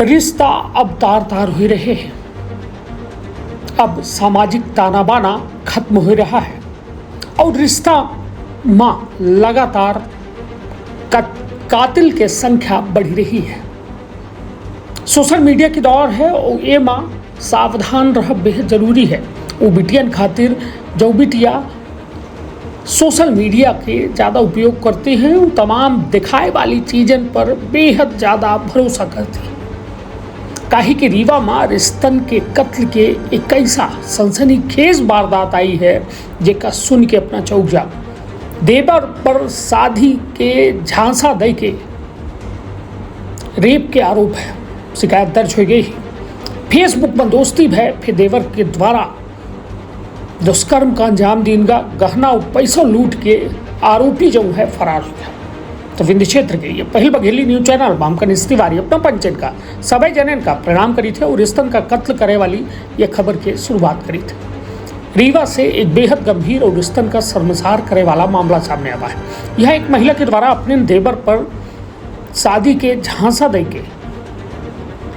रिश्ता अब तार तार हो रहे हैं। अब सामाजिक ताना बाना खत्म हो रहा है और रिश्ता माँ लगातार कातिल के संख्या बढ़ रही है। सोशल मीडिया की दौर है और ये माँ सावधान रह बेहद जरूरी है। वो बिटियन खातिर जो बिटिया सोशल मीडिया के ज़्यादा उपयोग करते हैं वो तमाम दिखाए वाली चीज़न पर बेहद ज़्यादा भरोसा करती है। काहे कि रीवा माँ रिश्तन के कत्ल के एक ऐसा सनसनीखेज वारदात आई है जेका सुन के अपना चौक जा। देवर पर शादी के झांसा दे के रेप के आरोप है, शिकायत दर्ज हो गई। फेसबुक में दोस्ती भय फिर देवर के द्वारा दुष्कर्म का अंजाम देगा। गहना और पैसा लूट के आरोपी जो है फरार हो गया। तो विंध्य क्षेत्र के ये पहल बघेली न्यूज चैनल बामकन तिवारी अपना पंचन का सभी जनन का प्रणाम करी थे और रिश्तन का कत्ल करे वाली ये खबर की शुरुआत करी थी। रीवा से एक बेहद गंभीर और रिश्तन का शर्मसार करे वाला मामला सामने आया है। यह एक महिला के द्वारा अपने देवर पर शादी के झांसा दे के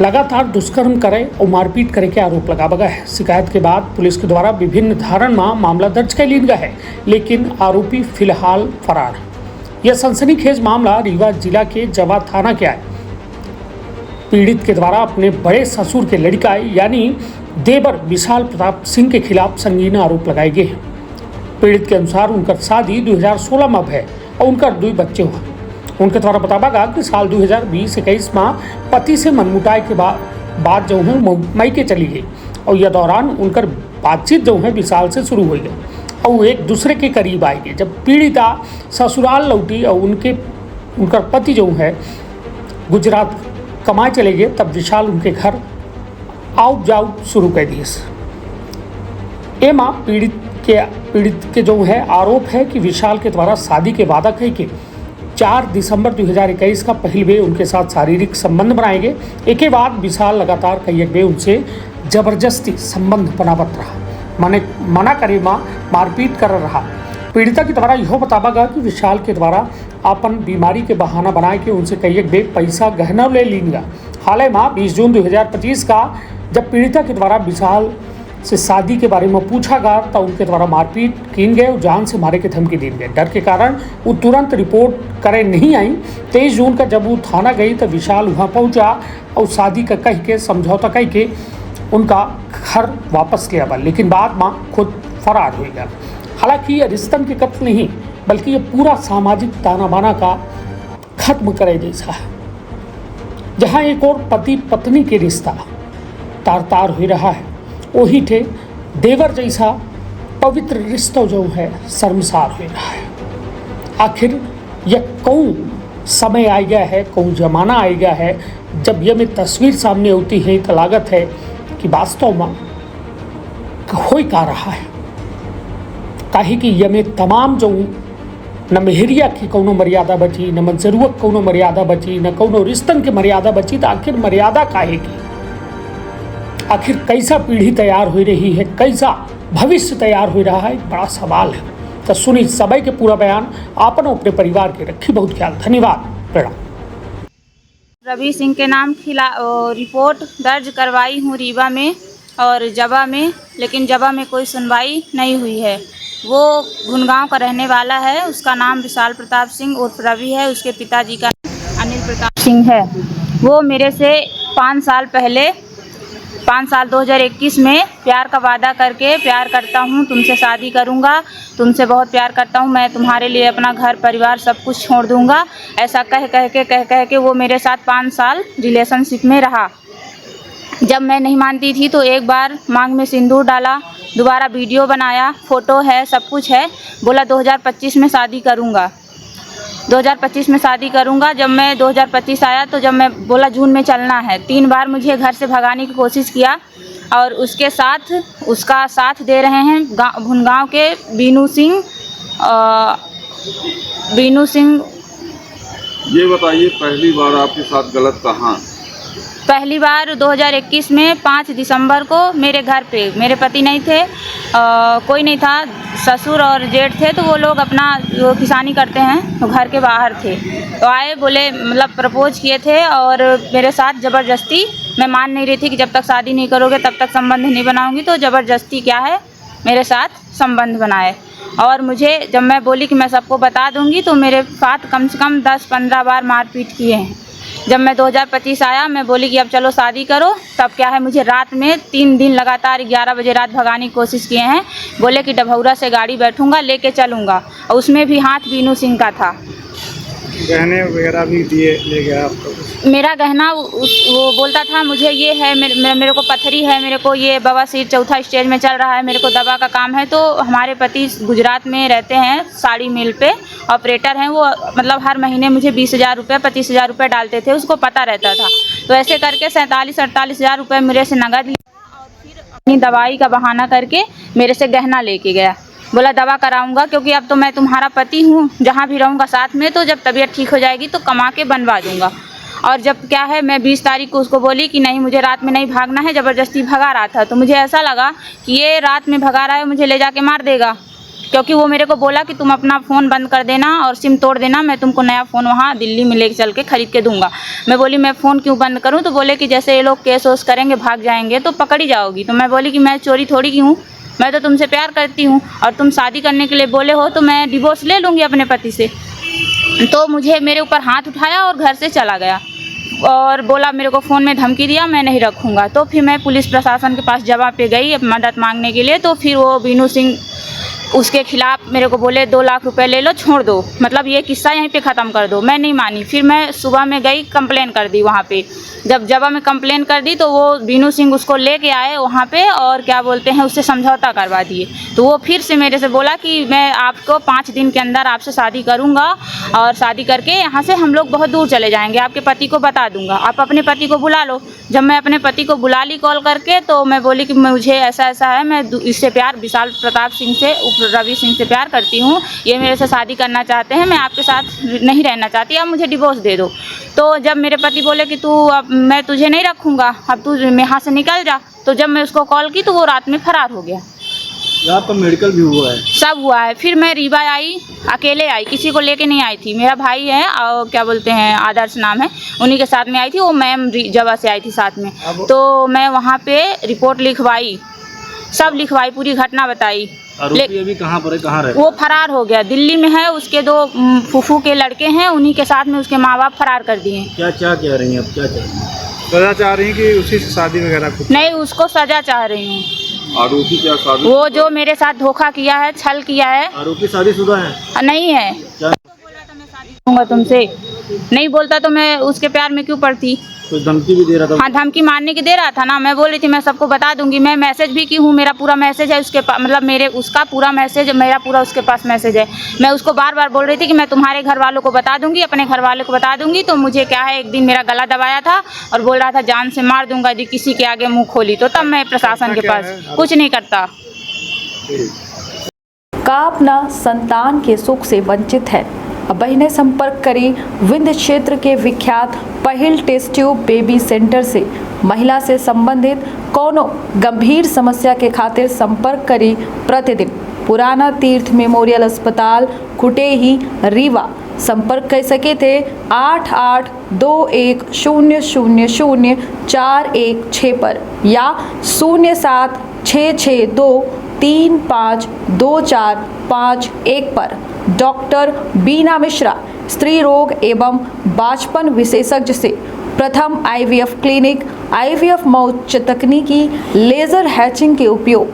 लगातार दुष्कर्म करे और मारपीट करे के आरोप लगा बगा है। शिकायत के बाद पुलिस के द्वारा विभिन्न धारण में मामला दर्ज कर लिया गया है, लेकिन आरोपी फिलहाल फरार है। यह सनसनीखेज मामला रीवा जिला के जवा थाना के आए। पीड़ित के द्वारा अपने बड़े ससुर के लड़का यानी देवर विशाल प्रताप सिंह के खिलाफ संगीन आरोप लगाए गए हैं। पीड़ित के अनुसार उनका शादी 2016 में है और उनका 2 बच्चे हुए। उनके द्वारा बताया गया कि साल 2020-21 में पति से मनमुटाई के बाद जो है मायके चली गई और यह दौरान उनकर बातचीत जो है विशाल से शुरू हुई है और वो एक दूसरे के करीब आएगी। जब पीड़िता ससुराल लौटी और उनका पति जो है गुजरात कमाए चले गए, तब विशाल उनके घर आउट जाउट शुरू कर दिए। ये माँ पीड़ित के जो है आरोप है कि विशाल के द्वारा शादी के वादा कह के 4 दिसंबर 2021 का पहले वे उनके साथ शारीरिक संबंध बनाए गए। एक के बाद विशाल लगातार कई वे उनसे जबरदस्ती संबंध बनावत रहा, मना करे मारपीट कर रहा। पीड़िता के द्वारा यह बताया गया कि विशाल के द्वारा अपन बीमारी के बहाना बनाए के उनसे कई बे पैसा गहना ले लेंगे। हाल ही में 20 जून 2025 का जब पीड़िता के द्वारा विशाल से शादी के बारे में पूछा गया तो उनके द्वारा मारपीट की गए और जान से मारे की धमकी दी गई। डर के कारण वो तुरंत रिपोर्ट करे नहीं आई। 23 जून का जब वो थाना गई तो विशाल वहाँ पहुँचा और शादी का कह के समझौता कह के उनका घर वापस लिया बा, लेकिन बाद में खुद फरार हो गया। हालांकि ये रिश्तन के कत्ल नहीं बल्कि ये पूरा सामाजिक ताना बाना का खत्म करे जैसा है, जहाँ एक और पति पत्नी के रिश्ता तार तार हो रहा है, वही थे देवर जैसा पवित्र रिश्ता जो है शर्मसार हो रहा है। आखिर यह कौन समय आ गया है, कौन जमाना आ गया है जब यह में तस्वीर सामने होती है तो लागत है कि वास्तव में हो का रहा है। काहे कि यह में तमाम जो न मेहरिया की कोनो मर्यादा बची, न मंजरूक कोनो मर्यादा बची, न कोनो रिश्तन की मर्यादा बची, तो आखिर मर्यादा काहे की? आखिर कैसा पीढ़ी तैयार हो रही है, कैसा भविष्य तैयार हो रहा है, एक बड़ा सवाल है। तो सुनी सभी के पूरा बयान, आपन अपने परिवार के रखी बहुत ख्याल। धन्यवाद, प्रणाम। रवि सिंह के नाम रिपोर्ट दर्ज करवाई हूँ रीवा में और जवा में, लेकिन जवा में कोई सुनवाई नहीं हुई है। वो गुनगांव का रहने वाला है, उसका नाम विशाल प्रताप सिंह उर्फ रवि है, उसके पिताजी का नाम अनिल प्रताप सिंह है। वो मेरे से 5 साल 2021 में प्यार का वादा करके, प्यार करता हूँ, तुमसे शादी करूँगा, तुमसे बहुत प्यार करता हूँ, मैं तुम्हारे लिए अपना घर परिवार सब कुछ छोड़ दूँगा, ऐसा कह के वो मेरे साथ 5 साल रिलेशनशिप में रहा। जब मैं नहीं मानती थी तो एक बार मांग में सिंदूर डाला, दोबारा वीडियो बनाया, फ़ोटो है, सब कुछ है, बोला 2025 में शादी करूँगा, 2025 में शादी करूँगा। जब मैं 2025 आया तो जब मैं बोला जून में चलना है, 3 बार मुझे घर से भगाने की कोशिश किया और उसका साथ दे रहे हैं भुनगांव के बीनू सिंह। ये बताइए पहली बार आपके साथ गलत कहाँ? पहली बार 2021 में 5 दिसंबर को मेरे घर पे मेरे पति नहीं थे, कोई नहीं था, ससुर और जेठ थे, तो वो लोग अपना वो किसानी करते हैं तो घर के बाहर थे, तो आए, बोले मतलब प्रपोज किए थे और मेरे साथ ज़बरदस्ती, मैं मान नहीं रही थी कि जब तक शादी नहीं करोगे तब तक संबंध नहीं बनाऊंगी, तो ज़बरदस्ती क्या है मेरे साथ संबंध बनाए। और मुझे जब मैं बोली कि मैं सबको बता दूंगी तो मेरे साथ कम से कम 10-15 बार मारपीट किए हैं। जब मैं 2025 आया, मैं बोली कि अब चलो शादी करो, तब क्या है मुझे रात में 3 दिन लगातार 11 बजे रात भगाने की कोशिश किए हैं। बोले कि डभौरा से गाड़ी बैठूंगा, लेके चलूँगा, और उसमें भी हाथ बीनू सिंह का था। गहने वगैरह भी दिए, ले गया आपको? मेरा गहना वो बोलता था मुझे ये है, मेरे को पथरी है, मेरे को ये बवासीर 4था स्टेज में चल रहा है, मेरे को दवा का काम है। तो हमारे पति गुजरात में रहते हैं, साड़ी मिल पे ऑपरेटर हैं वो, मतलब हर महीने मुझे 20,000 रुपये 25,000 रुपये डालते थे, उसको पता रहता था। तो ऐसे करके 47-48 रुपये मेरे से नगद लिया और फिर अपनी दवाई का बहाना करके मेरे से गहना लेके गया। बोला दवा कराऊंगा, क्योंकि अब तो मैं तुम्हारा पति हूँ, जहाँ भी रहूँगा साथ में, तो जब तबीयत ठीक हो जाएगी तो कमा के बनवा दूँगा। और जब क्या है मैं 20 तारीख को उसको बोली कि नहीं मुझे रात में नहीं भागना है, ज़बरदस्ती भगा रहा था, तो मुझे ऐसा लगा कि ये रात में भगा रहा है, मुझे ले जाके मार देगा, क्योंकि वो मेरे को बोला कि तुम अपना फ़ोन बंद कर देना और सिम तोड़ देना, मैं तुमको नया फ़ोन वहाँ दिल्ली में लेके चल के ख़रीद के दूंगा। मैं बोली मैं फ़ोन क्यों बंद करूँ? तो बोले कि जैसे ये लोग केस वोस करेंगे, भाग जाएंगे तो पकड़ी जाओगी। तो मैं बोली कि मैं चोरी थोड़ी की हूँ, मैं तो तुमसे प्यार करती हूँ, और तुम शादी करने के लिए बोले हो तो मैं डिवोर्स ले लूँगी अपने पति से। तो मुझे मेरे ऊपर हाथ उठाया और घर से चला गया और बोला, मेरे को फ़ोन में धमकी दिया, मैं नहीं रखूँगा। तो फिर मैं पुलिस प्रशासन के पास जगह पे गई मदद मांगने के लिए। तो फिर वो बीनू सिंह उसके खिलाफ़ मेरे को बोले 2 लाख रुपए ले लो, छोड़ दो, मतलब ये किस्सा यहीं पे ख़त्म कर दो। मैं नहीं मानी, फिर मैं सुबह में गई, कंप्लेन कर दी वहाँ पे। जब मैं कंप्लेन कर दी तो वो बीनू सिंह उसको लेके आए वहाँ पे और क्या बोलते हैं उससे समझौता करवा दिए। तो वो फिर से मेरे से बोला कि मैं आपको 5 दिन के अंदर आपसे शादी करूँगा और शादी करके यहाँ से हम लोग बहुत दूर चले जाएंगे, आपके पति को बता दूँगा, आप अपने पति को बुला लो। जब मैं अपने पति को बुला ली कॉल करके, तो मैं बोली कि मुझे ऐसा ऐसा है, मैं इससे प्यार विशाल प्रताप सिंह से, रवि सिंह से प्यार करती हूँ, ये मेरे से शादी करना चाहते हैं, मैं आपके साथ नहीं रहना चाहती, अब मुझे डिवोर्स दे दो। तो जब मेरे पति बोले कि तू अब मैं तुझे नहीं रखूँगा, अब तू यहाँ से निकल जा, तो जब मैं उसको कॉल की तो वो रात में फरार हो गया। आपका मेडिकल भी हुआ है? सब हुआ है। फिर मैं रीवा आई, अकेले आई, किसी को लेके नहीं आई थी। मेरा भाई है और क्या बोलते हैं आदर्श नाम है, उन्हीं के साथ में आई थी, वो मैम जवा से आई थी साथ में। तो मैं वहाँ पे रिपोर्ट लिखवाई, सब लिखवाई, पूरी घटना बताई। आरोपी अभी कहाँ पर है, कहाँ रहे? वो फरार हो गया, दिल्ली में है, उसके 2 फूफू के लड़के हैं, उन्हीं के साथ में उसके माँ बाप फरार कर दिए। क्या कह रही हैं अब, क्या चाह रही हैं? सजा चाह रही हैं कि उसी से शादी वगैरह? नहीं, उसको सजा चाह रही हूँ। आरोपी क्या शादी? वो जो मेरे साथ धोखा किया है, छल किया है। आरोपी शादीशुदा है? नहीं है। क्या? तो बोला था मैं शादी करूँगा तुमसे, नहीं बोलता तो मैं उसके प्यार में क्यों पड़ती। कुछ धमकी भी दे रहा था? हाँ, धमकी मारने की दे रहा था ना। मैं बोल रही थी मैं सबको बता दूंगी, मैं मैसेज भी की हूँ, मेरा पूरा मैसेज है उसके पास, मतलब मेरे उसका पूरा मैसेज, मेरा पूरा उसके पास मैसेज है। मैं उसको बार बार बोल रही थी कि मैं तुम्हारे घर वालों को बता दूंगी, अपने घर वालों को बता दूंगी। तो मुझे क्या है, एक दिन मेरा गला दबाया था और बोल रहा था जान से मार दूंगा यदि किसी के आगे मुँह खोली तो। तब मैं प्रशासन के पास कुछ नहीं करता। का अपना संतान के सुख से वंचित है? अब बहिने संपर्क करें विंध्य क्षेत्र के विख्यात पहिल टेस्ट ट्यूब बेबी सेंटर से। महिला से संबंधित कोनो गंभीर समस्या के खातिर संपर्क करें प्रतिदिन पुराना तीर्थ मेमोरियल अस्पताल कुटेही रीवा। संपर्क कर सके थे 8821000416 पर या 0766235245 पर। डॉक्टर बीना मिश्रा, स्त्री रोग एवं बांझपन विशेषज्ञ से प्रथम IVF क्लिनिक, IVF मौत तकनीकी, लेजर हैचिंग के उपयोग,